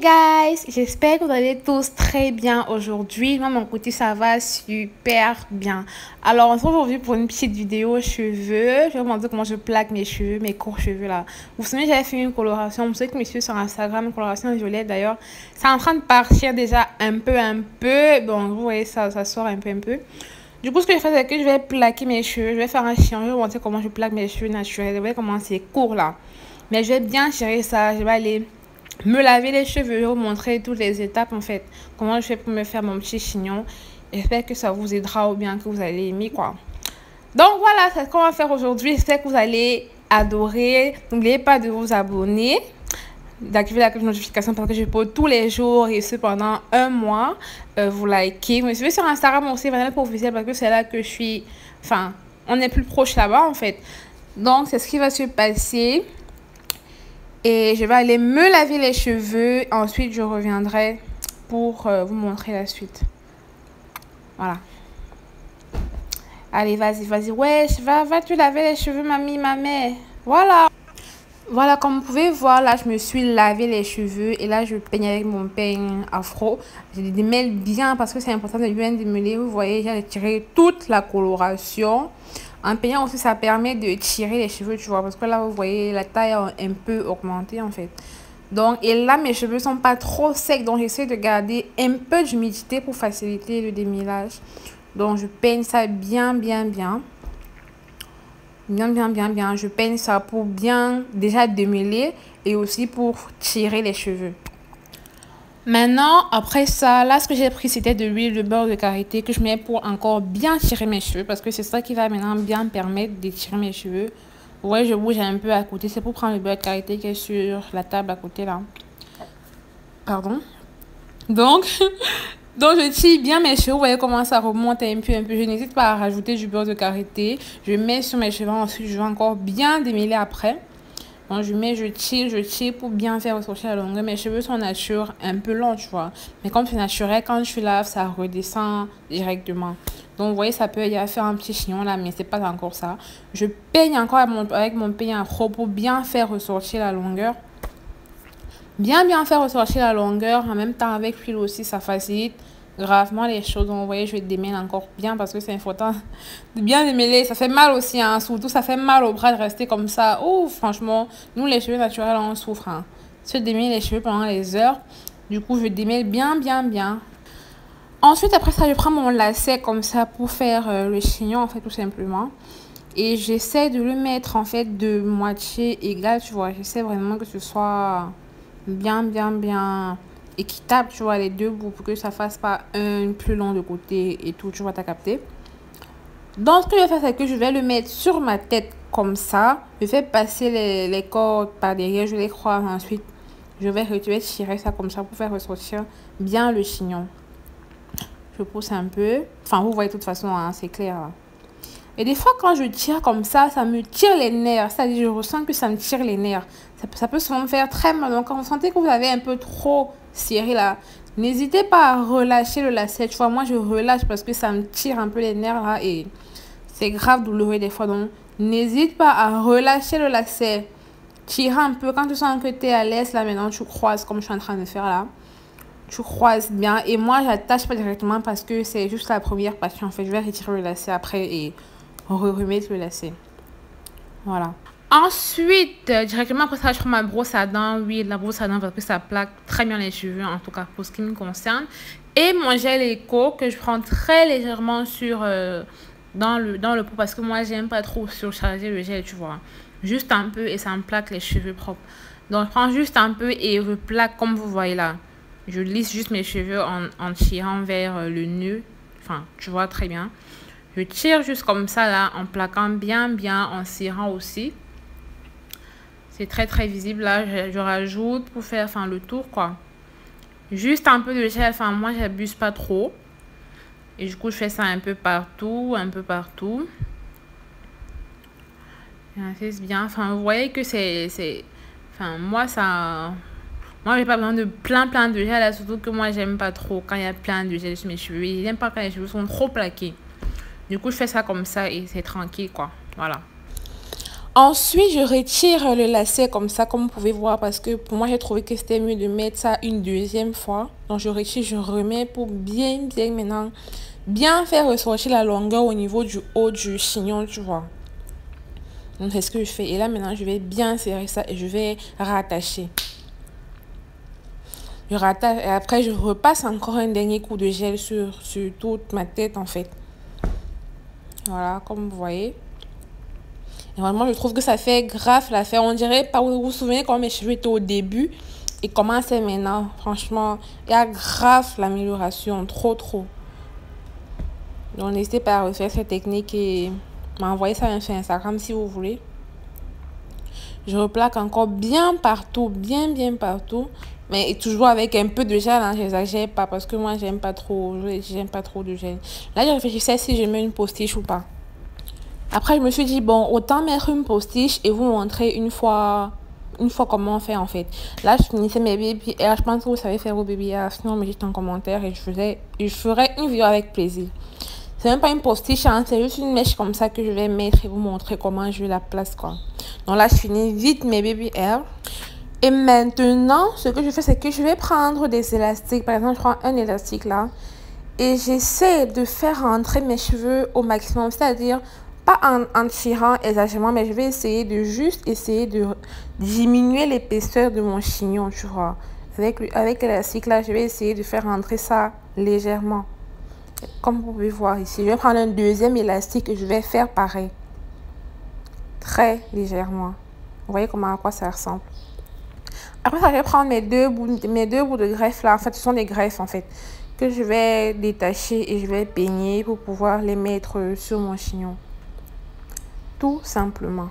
Guys, j'espère que vous allez tous très bien aujourd'hui. Moi, mon côté, ça va super bien. Alors, on se retrouve aujourd'hui pour une petite vidéo cheveux. Je vais vous montrer comment je plaque mes cheveux, mes courts cheveux là. Vous vous souvenez, j'avais fait une coloration. Vous savez que mes cheveux sur Instagram, une coloration violette d'ailleurs. C'est en train de partir déjà un peu. Bon, vous voyez, ça sort un peu. Du coup, ce que je fais, c'est que je vais plaquer mes cheveux. Je vais faire un chien. Je vais vous montrer comment je plaque mes cheveux naturels. Vous voyez comment c'est court là. Mais je vais bien tirer ça. Je vais aller me laver les cheveux, vous montrer toutes les étapes en fait, comment je fais pour me faire mon petit chignon. J'espère que ça vous aidera ou bien que vous allez aimer quoi. Donc voilà, c'est ce qu'on va faire aujourd'hui. J'espère que vous allez adorer. N'oubliez pas de vous abonner, d'activer la notification parce que je pose tous les jours et ce pendant un mois. Vous likez, vous me suivez sur Instagram aussi, Vanilla Officiel, parce que c'est là que je suis, enfin, on est plus proche là-bas en fait. Donc c'est ce qui va se passer. Et je vais aller me laver les cheveux. Ensuite, je reviendrai pour vous montrer la suite. Voilà. Allez, vas-y. Wesh, va te laver les cheveux, ma mère. Voilà. Voilà, comme vous pouvez voir, là, je me suis lavé les cheveux. Et là, je peigne avec mon peigne afro. Je les démêle bien parce que c'est important de bien démêler. Vous voyez, j'ai retiré toute la coloration. En peignant aussi, ça permet de tirer les cheveux, tu vois. Parce que là, vous voyez, la taille a un peu augmenté, en fait. Donc, et là, mes cheveux sont pas trop secs. Donc, j'essaie de garder un peu d'humidité pour faciliter le démêlage. Donc, je peigne ça bien. Je peigne ça pour bien, déjà, démêler. Et aussi pour tirer les cheveux. Maintenant, après ça, là, ce que j'ai pris, c'était de l'huile de beurre de karité que je mets pour encore bien tirer mes cheveux. Parce que c'est ça qui va maintenant bien me permettre de tirer mes cheveux. Vous voyez, je bouge un peu à côté. C'est pour prendre le beurre de karité qui est sur la table à côté, là. Pardon. Donc, je tire bien mes cheveux. Vous voyez comment ça remonte un peu. Je n'hésite pas à rajouter du beurre de karité. Je mets sur mes cheveux. Ensuite, je vais encore bien démêler après. Donc, je tire pour bien faire ressortir la longueur. Mes cheveux sont nature un peu longs, tu vois. Mais comme c'est naturel, quand je lave, ça redescend directement. Donc, vous voyez, ça peut y avoir faire un petit chignon là, mais c'est pas encore ça. Je peigne encore avec mon peigne afro pour bien faire ressortir la longueur. Bien faire ressortir la longueur. En même temps, avec l'huile aussi, ça facilite gravement les choses. Donc, vous voyez, je vais démêler encore bien parce que c'est important de bien démêler. Ça fait mal aussi, hein. Surtout, ça fait mal au bras de rester comme ça. Oh, franchement, nous, les cheveux naturels, on souffre, hein. Se démêler les cheveux pendant les heures. Du coup, je démêle bien. Ensuite, après ça, je prends mon lacet comme ça pour faire le chignon, en fait, tout simplement. Et j'essaie de le mettre, en fait, de moitié égale, tu vois. J'essaie vraiment que ce soit bien équitable, tu vois, les deux bouts pour que ça fasse pas un plus long de côté et tout, tu vois, t'as capté. Donc, ce que je vais faire, c'est que je vais le mettre sur ma tête comme ça. Je vais passer les cordes par derrière, je les croise. Ensuite, je vais tirer ça comme ça pour faire ressortir bien le chignon. Je pousse un peu. Enfin, vous voyez de toute façon, hein, c'est clair. Là. Et des fois, quand je tire comme ça me tire les nerfs. C'est-à-dire, je ressens que ça me tire les nerfs. Ça peut souvent me faire très mal. Donc, quand vous sentez que vous avez un peu trop serré là, n'hésitez pas à relâcher le lacet. Tu vois, moi, je relâche parce que ça me tire un peu les nerfs là. Et c'est grave douloureux des fois. Donc, n'hésite pas à relâcher le lacet. Tire un peu. Quand tu sens que tu es à l'aise, là, maintenant, tu croises comme je suis en train de faire là. Tu croises bien. Et moi, j'attache pas directement parce que c'est juste la première partie. En fait, je vais retirer le lacet après et remettre le lacet. Voilà. Ensuite, directement après ça, je prends ma brosse à dents. Oui, la brosse à dents parce que ça plaque très bien les cheveux, en tout cas pour ce qui me concerne. Et mon gel éco que je prends très légèrement sur dans le pot parce que moi, j'aime pas trop surcharger le gel, tu vois. Juste un peu et ça me plaque les cheveux propres. Donc, je prends juste un peu et je plaque comme vous voyez là. Je lisse juste mes cheveux en tirant vers le nœud. Enfin, tu vois très bien. Je tire juste comme ça là, en plaquant bien, en serrant aussi. C'est très visible là. Je rajoute pour faire le tour quoi. Juste un peu de gel. Enfin, moi, j'abuse pas trop. Et du coup, je fais ça un peu partout. C'est bien. Enfin, vous voyez que c'est... Enfin, moi, ça... Moi, j'ai pas besoin de plein de gel là. Surtout que moi, j'aime pas trop quand il y a plein de gel sur mes cheveux. Et j'aime pas quand les cheveux sont trop plaqués. Du coup, je fais ça comme ça et c'est tranquille, quoi. Voilà. Ensuite, je retire le lacet comme ça, comme vous pouvez voir, parce que pour moi, j'ai trouvé que c'était mieux de mettre ça une deuxième fois. Donc, je retire, je remets pour bien maintenant, bien faire ressortir la longueur au niveau du haut du chignon, tu vois. Donc, c'est ce que je fais. Et là, maintenant, je vais bien serrer ça et je vais rattacher. Je rattache et après, je repasse encore un dernier coup de gel sur toute ma tête, en fait. Voilà, comme vous voyez. Et vraiment, je trouve que ça fait grave l'affaire. On dirait pas, vous vous souvenez quand mes cheveux étaient au début et comment c'est maintenant. Franchement, il y a grave l'amélioration, trop. Donc, n'hésitez pas à refaire cette technique et m'envoyer ça sur Instagram si vous voulez. Je replaque encore bien partout, bien partout. Mais toujours avec un peu de gel, hein, j'exagère pas parce que moi, j'aime pas trop de gel. Là, je réfléchissais si je mets une postiche ou pas. Après, je me suis dit, bon, autant mettre une postiche et vous montrer une fois comment on fait en fait. Là, je finissais mes baby hairs. Je pense que vous savez faire vos baby hairs. Sinon, me dites en commentaire et je ferai une vidéo avec plaisir. C'est même pas une postiche, hein, c'est juste une mèche comme ça que je vais mettre et vous montrer comment je la place, quoi. Donc là, je finis vite mes baby hairs. Et maintenant, ce que je fais, c'est que je vais prendre des élastiques. Par exemple, je prends un élastique là. Et j'essaie de faire rentrer mes cheveux au maximum. C'est-à-dire, pas en tirant exagérément, mais je vais essayer de diminuer l'épaisseur de mon chignon, tu vois. Avec l'élastique là, je vais essayer de faire rentrer ça légèrement. Comme vous pouvez voir ici, je vais prendre un deuxième élastique et je vais faire pareil. Très légèrement. Vous voyez à quoi ça ressemble. Après ça, je vais prendre mes deux bouts de greffe là. En fait, ce sont des greffes en fait. Que je vais détacher et je vais peigner pour pouvoir les mettre sur mon chignon. Tout simplement.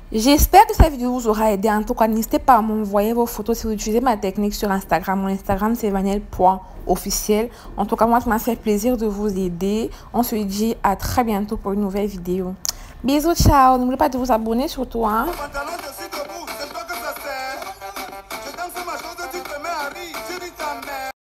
J'espère que cette vidéo vous aura aidé. En tout cas, n'hésitez pas à m'envoyer vos photos si vous utilisez ma technique sur Instagram. Mon Instagram, c'est vanel.officiel. En tout cas, moi, ça m'a fait plaisir de vous aider. On se dit à très bientôt pour une nouvelle vidéo. Bisous, ciao. N'oubliez pas de vous abonner surtout, hein.